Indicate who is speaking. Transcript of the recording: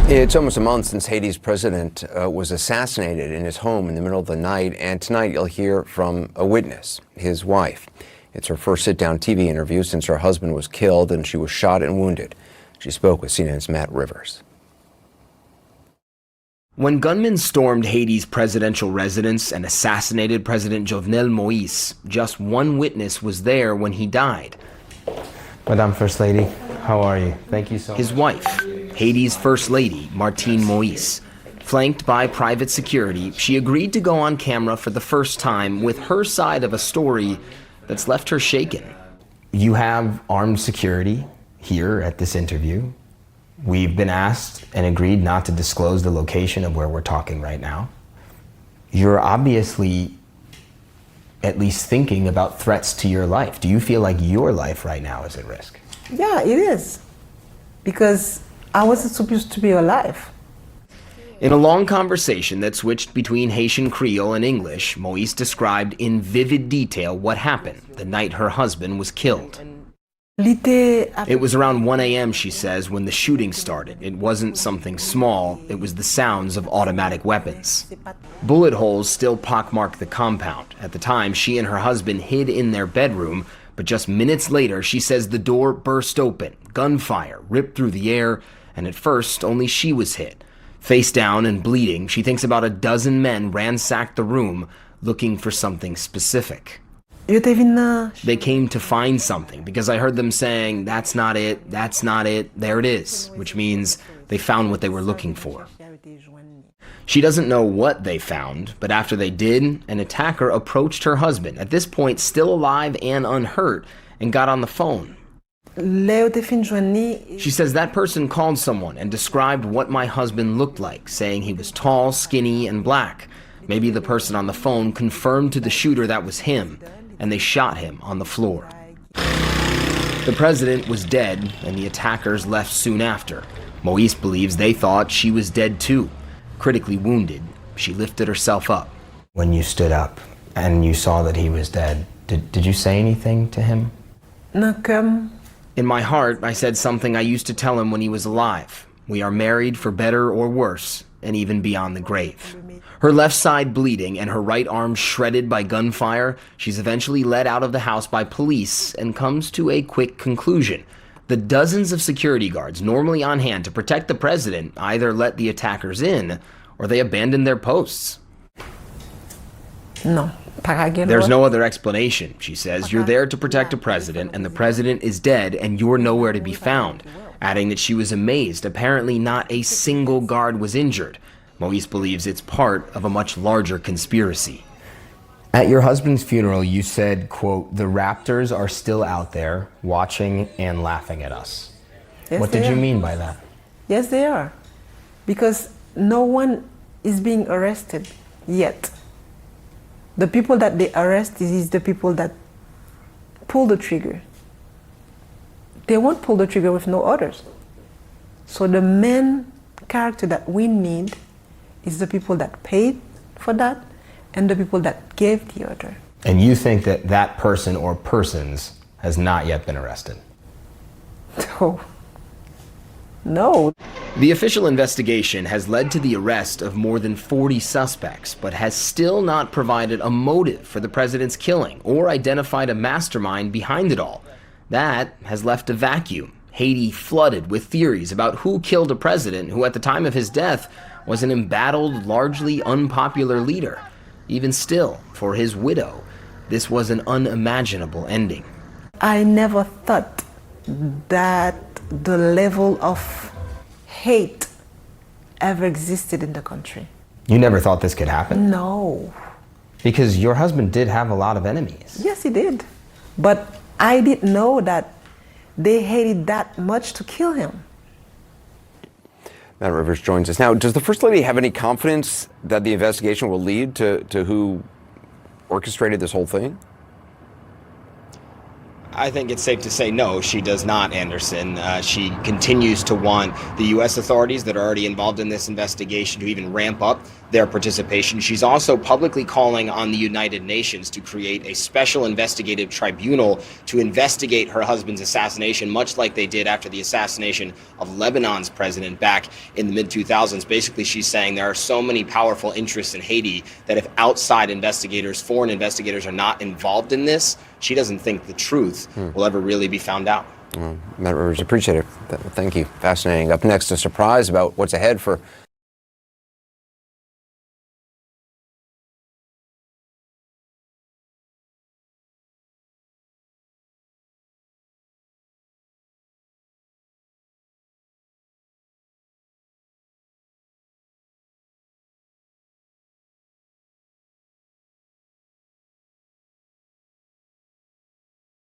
Speaker 1: It's almost a month since Haiti's president was assassinated in his home in the middle of the night, and tonight you'll hear from a witness, his wife. It's her first sit-down TV interview since her husband was killed and she was shot and wounded. She spoke with CNN's Matt Rivers.
Speaker 2: When gunmen stormed Haiti's presidential residence and assassinated President Jovenel Moïse, just one witness was there when he died.
Speaker 3: Madame First Lady, how are you? Thank you so much.
Speaker 2: His wife, Haiti's First Lady, Martine Moïse. Flanked by private security, she agreed to go on camera for the first time with her side of a story that's left her shaken.
Speaker 3: You have armed security here at this interview. We've been asked and agreed not to disclose the location of where we're talking right now. You're obviously at least thinking about threats to your life. Do you feel like your life right now is at risk?
Speaker 4: Yeah, it is. Because I wasn't supposed to be alive.
Speaker 2: In a long conversation that switched between Haitian Creole and English, Moïse described in vivid detail what happened the night her husband was killed. It was around 1 a.m., she says, when the shooting started. It wasn't something small, it was the sounds of automatic weapons. Bullet holes still pockmarked the compound. At the time, she and her husband hid in their bedroom, but just minutes later, she says the door burst open. Gunfire ripped through the air, and at first, only she was hit. Face down and bleeding, she thinks about a dozen men ransacked the room, looking for something specific. They came to find something because I heard them saying, "That's not it, that's not it, there it is," which means they found what they were looking for. She doesn't know what they found, but after they did, an attacker approached her husband, at this point still alive and unhurt, and got on the phone. She says that person called someone and described what my husband looked like, saying he was tall, skinny, and black. Maybe the person on the phone confirmed to the shooter that was him, and they shot him on the floor. The president was dead, and the attackers left soon after. Moïse believes they thought she was dead too. Critically wounded, she lifted herself up.
Speaker 3: When you stood up and you saw that he was dead, did you say anything to him?
Speaker 2: In my heart, I said something I used to tell him when he was alive. We are married for better or worse, and even beyond the grave. Her left side bleeding and her right arm shredded by gunfire, she's eventually led out of the house by police and comes to a quick conclusion. The dozens of security guards normally on hand to protect the president either let the attackers in or they abandoned their posts.
Speaker 4: No.
Speaker 2: There's no other explanation, she says. You're there to protect a president, and the president is dead, and you're nowhere to be found. Adding that she was amazed. Apparently not a single guard was injured. Moïse believes it's part of a much larger conspiracy.
Speaker 3: At your husband's funeral, you said, quote, "The raptors are still out there watching and laughing at us."
Speaker 4: Yes,
Speaker 3: what did you mean by that?
Speaker 4: Yes, they are. Because no one is being arrested yet. The people that they arrest is the people that pull the trigger. They won't pull the trigger with no orders. So the main character that we need is the people that paid for that and the people that gave the order.
Speaker 3: And you think that that person or persons has not yet been arrested?
Speaker 4: No.
Speaker 2: The official investigation has led to the arrest of more than 40 suspects, but has still not provided a motive for the president's killing or identified a mastermind behind it all. That has left a vacuum. Haiti flooded with theories about who killed a president who at the time of his death was an embattled, largely unpopular leader. Even still, for his widow, this was an unimaginable ending.
Speaker 4: I never thought that the level of hate ever existed in the country.
Speaker 3: You never thought this could happen?
Speaker 4: No.
Speaker 3: Because your husband did have a lot of enemies.
Speaker 4: Yes, he did. But I didn't know that they hated that much to kill him.
Speaker 1: Matt Rivers joins us. Now, does the First Lady have any confidence that the investigation will lead to who orchestrated this whole thing?
Speaker 2: I think it's safe to say no, she does not, Anderson. She continues to want the U.S. authorities that are already involved in this investigation to even ramp up their participation. She's also publicly calling on the United Nations to create a special investigative tribunal to investigate her husband's assassination, much like they did after the assassination of Lebanon's president back in the mid-2000s. Basically, she's saying there are so many powerful interests in Haiti that if outside investigators, foreign investigators, are not involved in this, she doesn't think the truth will ever really be found out.
Speaker 1: Matt Rivers, appreciate it. Thank you. Fascinating. Up next, a surprise about what's ahead for